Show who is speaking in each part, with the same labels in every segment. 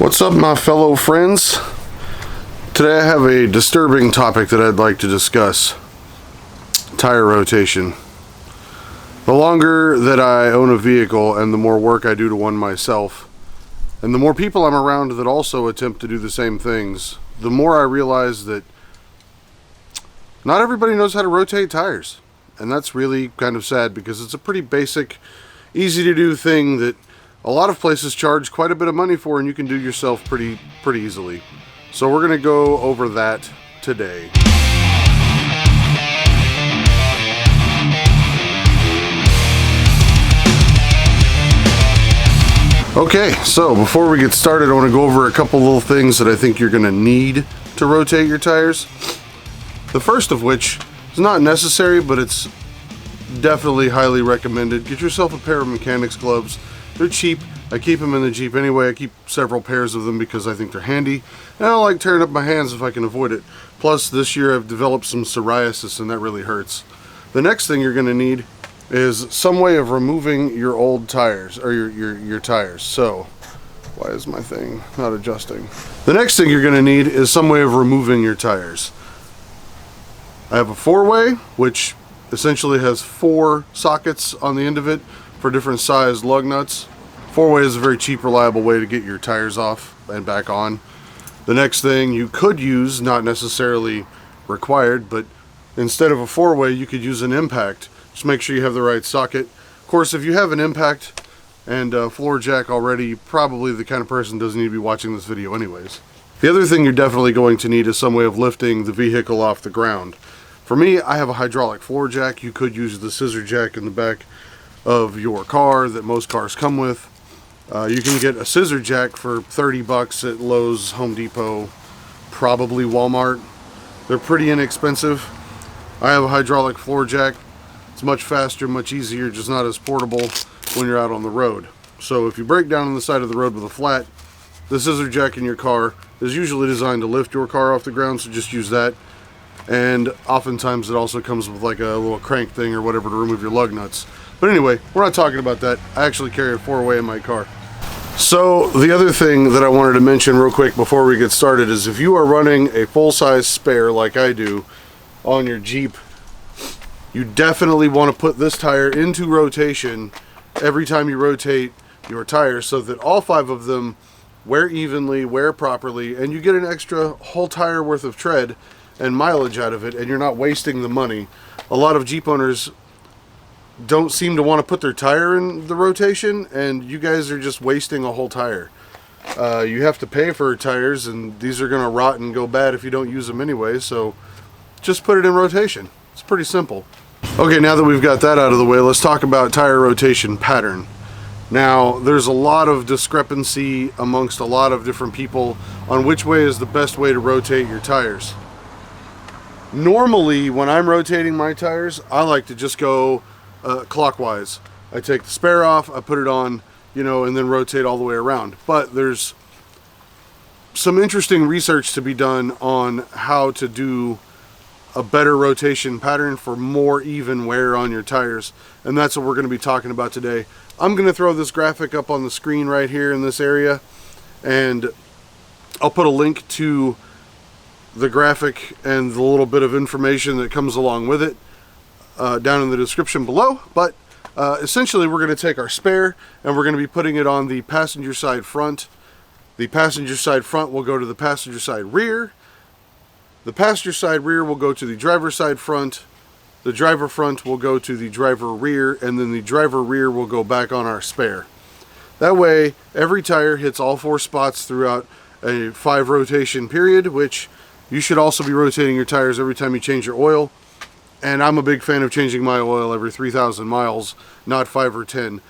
Speaker 1: What's up, my fellow friends? Today I have a disturbing topic that I'd like to discuss. Tire rotation. The longer that I own a vehicle and the more work I do to one myself, and the more people I'm around that also attempt to do the same things, the more I realize that not everybody knows how to rotate tires. And that's really kind of sad because it's a pretty basic, easy to do thing that a lot of places charge quite a bit of money for, and you can do yourself pretty easily. So we're going to go over that today. Okay, so before we get started, I want to go over a couple little things that I think you're going to need to rotate your tires. The first of which is not necessary, but it's definitely highly recommended. Get yourself a pair of mechanics gloves. They're cheap. I keep them in the Jeep anyway. I keep several pairs of them because I think they're handy. And I don't like tearing up my hands if I can avoid it. Plus, this year I've developed some psoriasis and that really hurts. The next thing you're going to need is some way of removing your old tires, or your tires. So, why is my thing not adjusting? The next thing you're going to need is some way of removing your tires. I have a 4-way, which essentially has 4 sockets on the end of it for different size lug nuts. 4-way is a very cheap, reliable way to get your tires off and back on. The next thing you could use, not necessarily required, but instead of a 4-way, you could use an impact. Just make sure you have the right socket. Of course, if you have an impact and a floor jack already, probably the kind of person doesn't need to be watching this video anyways. The other thing you're definitely going to need is some way of lifting the vehicle off the ground. For me, I have a hydraulic floor jack. You could use the scissor jack in the back of your car that most cars come with. You can get a scissor jack for 30 bucks at Lowe's, Home Depot, probably Walmart. They're pretty inexpensive. I have a hydraulic floor jack. It's much faster, much easier, just not as portable when you're out on the road. So if you break down on the side of the road with a flat, the scissor jack in your car is usually designed to lift your car off the ground, so just use that. And oftentimes it also comes with like a little crank thing or whatever to remove your lug nuts. But anyway, we're not talking about that. I actually carry a 4-way in my car. So the other thing that I wanted to mention real quick before we get started is if you are running a full-size spare like I do on your Jeep, you definitely want to put this tire into rotation every time you rotate your tires so that all 5 of them wear evenly, wear properly, and you get an extra whole tire worth of tread and mileage out of it, and you're not wasting the money. A lot of Jeep owners don't seem to want to put their tire in the rotation, and you guys are just wasting a whole tire. You have to pay for tires, and these are going to rot and go bad if you don't use them anyway, so just put it in rotation. It's pretty simple. Okay, now that we've got that out of the way, let's talk about tire rotation pattern. Now, there's a lot of discrepancy amongst a lot of different people on which way is the best way to rotate your tires. Normally, when I'm rotating my tires, I like to just go clockwise. I take the spare off, I put it on, and then rotate all the way around. But there's some interesting research to be done on how to do a better rotation pattern for more even wear on your tires, and that's what we're going to be talking about today. I'm going to throw this graphic up on the screen right here in this area, and I'll put a link to the graphic and the little bit of information that comes along with it down in the description below. But essentially we're going to take our spare and we're going to be putting it on the passenger side front. The passenger side front will go to the passenger side rear. The passenger side rear will go to the driver side front. The driver front will go to the driver rear, and then the driver rear will go back on our spare. That way every tire hits all 4 spots throughout a 5 rotation period, which you should also be rotating your tires every time you change your oil. And I'm a big fan of changing my oil every 3,000 miles, not 5 or 10.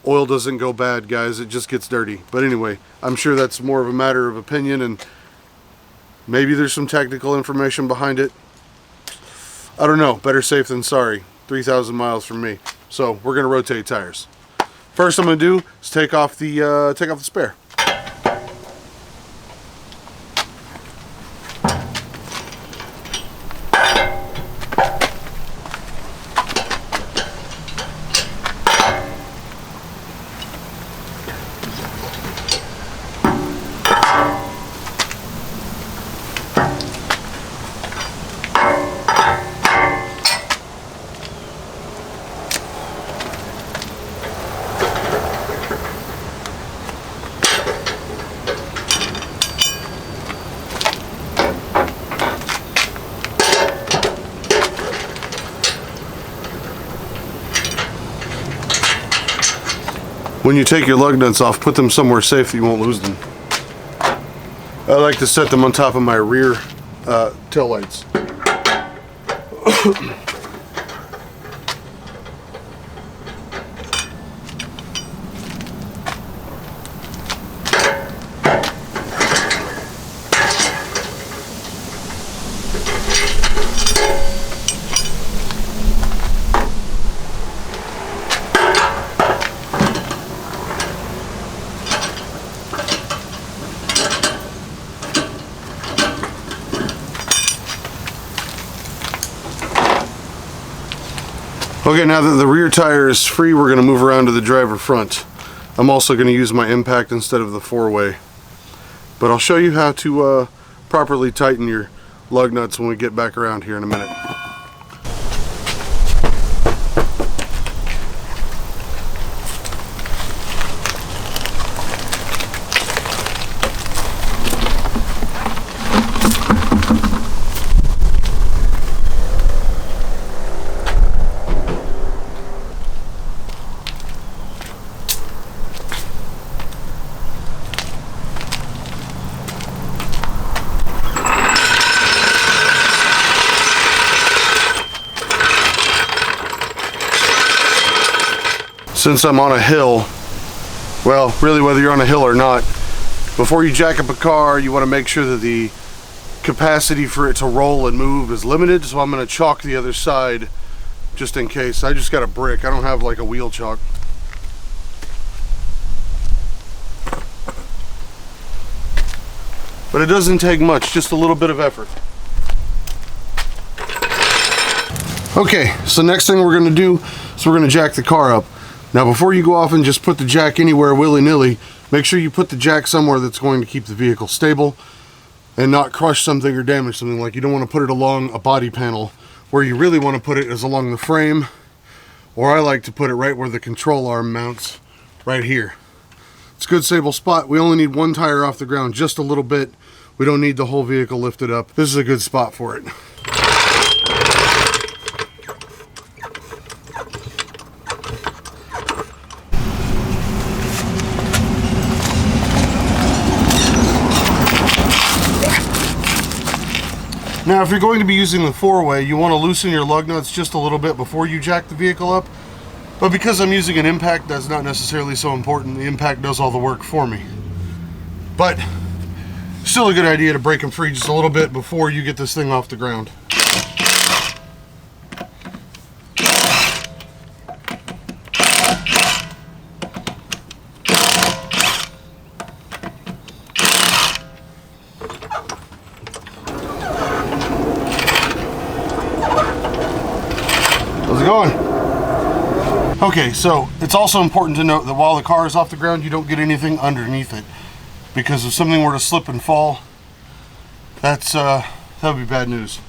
Speaker 1: Oil doesn't go bad, guys. It just gets dirty. But anyway, I'm sure that's more of a matter of opinion, and maybe there's some technical information behind it. I don't know. Better safe than sorry. 3,000 miles from me. So we're going to rotate tires. First I'm going to do is take off the spare. When you take your lug nuts off, put them somewhere safe that you won't lose them. I like to set them on top of my rear tail lights. Okay, now that the rear tire is free, we're going to move around to the driver front. I'm also going to use my impact instead of the 4-way. But I'll show you how to properly tighten your lug nuts when we get back around here in a minute. Since I'm on a hill, well, really whether you're on a hill or not, before you jack up a car, you want to make sure that the capacity for it to roll and move is limited. So I'm going to chalk the other side just in case. I just got a brick. I don't have like a wheel chalk. But it doesn't take much, just a little bit of effort. Okay, so next thing we're going to do is we're going to jack the car up. Now before you go off and just put the jack anywhere willy-nilly, make sure you put the jack somewhere that's going to keep the vehicle stable and not crush something or damage something. Like you don't want to put it along a body panel. Where you really want to put it is along the frame, or I like to put it right where the control arm mounts, right here. It's a good stable spot. We only need one tire off the ground, just a little bit. We don't need the whole vehicle lifted up. This is a good spot for it. Now if you're going to be using the 4-way, you want to loosen your lug nuts just a little bit before you jack the vehicle up. But because I'm using an impact, that's not necessarily so important. The impact does all the work for me. But still a good idea to break them free just a little bit before you get this thing off the ground. How's it going? Okay, so it's also important to note that while the car is off the ground, you don't get anything underneath it. Because if something were to slip and fall, that would be bad news.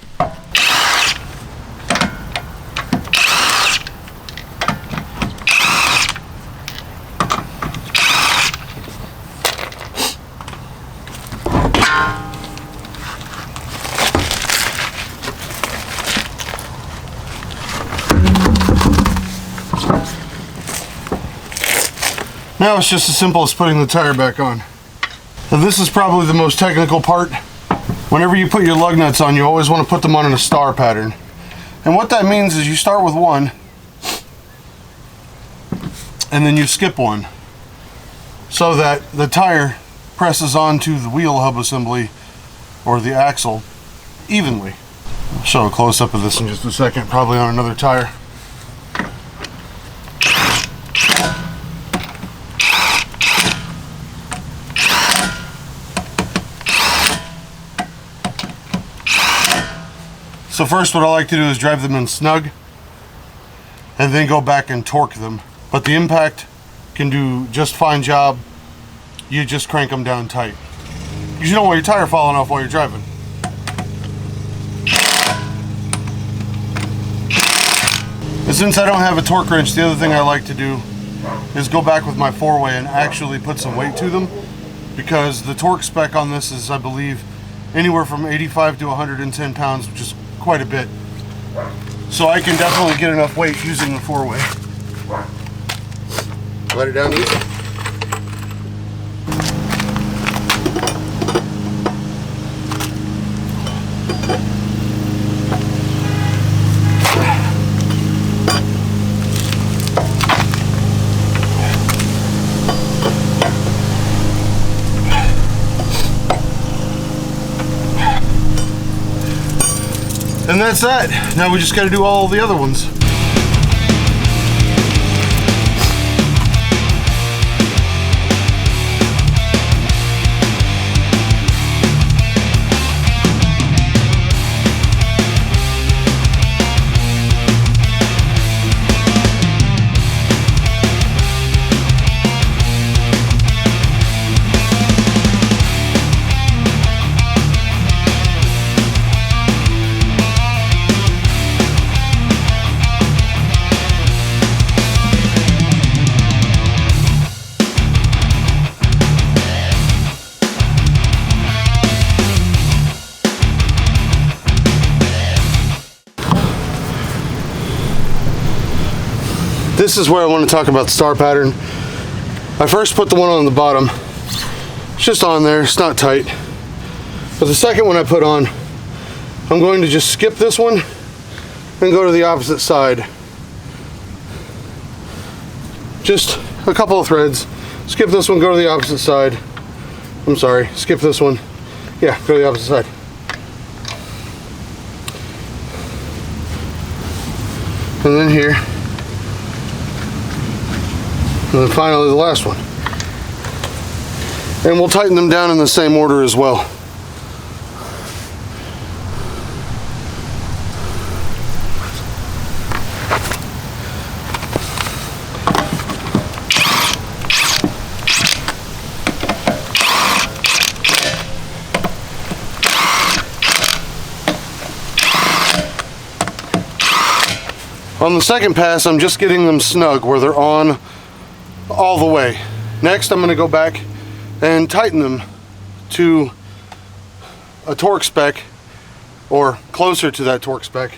Speaker 1: Now it's just as simple as putting the tire back on. Now this is probably the most technical part. Whenever you put your lug nuts on, you always want to put them on in a star pattern. And what that means is you start with one, and then you skip one, so that the tire presses onto the wheel hub assembly, or the axle, evenly. I'll show a close-up of this in just a second, probably on another tire. So first what I like to do is drive them in snug and then go back and torque them. But the impact can do just fine job. You just crank them down tight. Because you don't want your tire falling off while you're driving. And since I don't have a torque wrench, the other thing I like to do is go back with my 4-way and actually put some weight to them. Because the torque spec on this is, I believe, anywhere from 85 to 110 pounds, which is quite a bit. So I can definitely get enough weight using the 4-way. Let it down easy. And that's that. Now we just got to do all the other ones. This is where I want to talk about the star pattern. I first put the one on the bottom. It's just on there, it's not tight. But the second one I put on, I'm going to just skip this one and go to the opposite side. Just a couple of threads. Skip this one, go to the opposite side. I'm sorry, skip this one. Yeah, go to the opposite side. And then here. And then finally the last one. And we'll tighten them down in the same order as well. On the second pass, I'm just getting them snug where they're on all the way. Next, I'm going to go back and tighten them to a torque spec, or closer to that torque spec.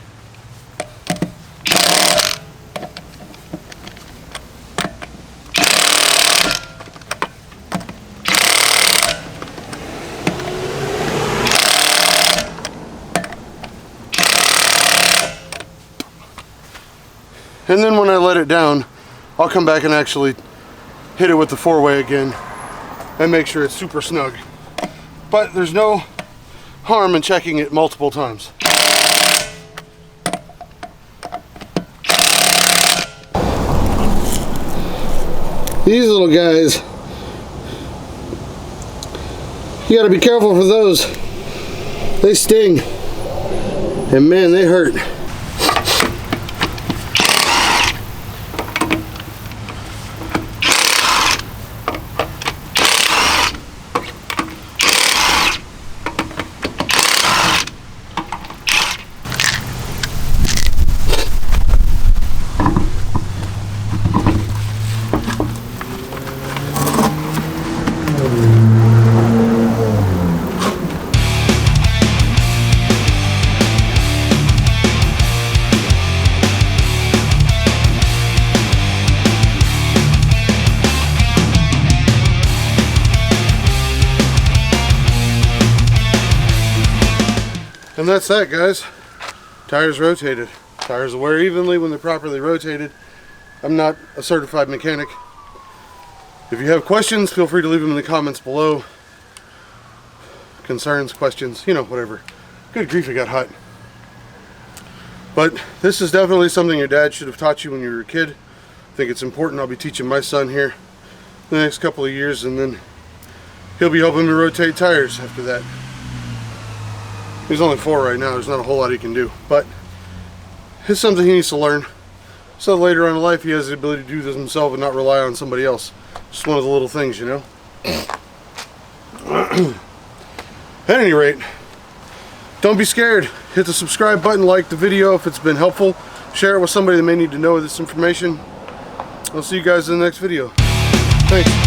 Speaker 1: And then when I let it down, I'll come back and actually hit it with the 4-way again and make sure it's super snug. But there's no harm in checking it multiple times. These little guys, you gotta be careful for those. They sting, and man, they hurt. And that's that, guys. Tires rotated. Tires will wear evenly when they're properly rotated. I'm not a certified mechanic. If you have questions, feel free to leave them in the comments below. Concerns, questions, you know, whatever. Good grief, it got hot. But this is definitely something your dad should have taught you when you were a kid. I think it's important. I'll be teaching my son here the next couple of years, and then he'll be helping me rotate tires after that. He's only 4 right now. There's not a whole lot he can do, but it's something he needs to learn, so later on in life he has the ability to do this himself and not rely on somebody else. Just one of the little things, you know. At any rate, don't be scared. Hit the subscribe button, like the video if it's been helpful, share it with somebody that may need to know this information. I'll see you guys in the next video. Thanks.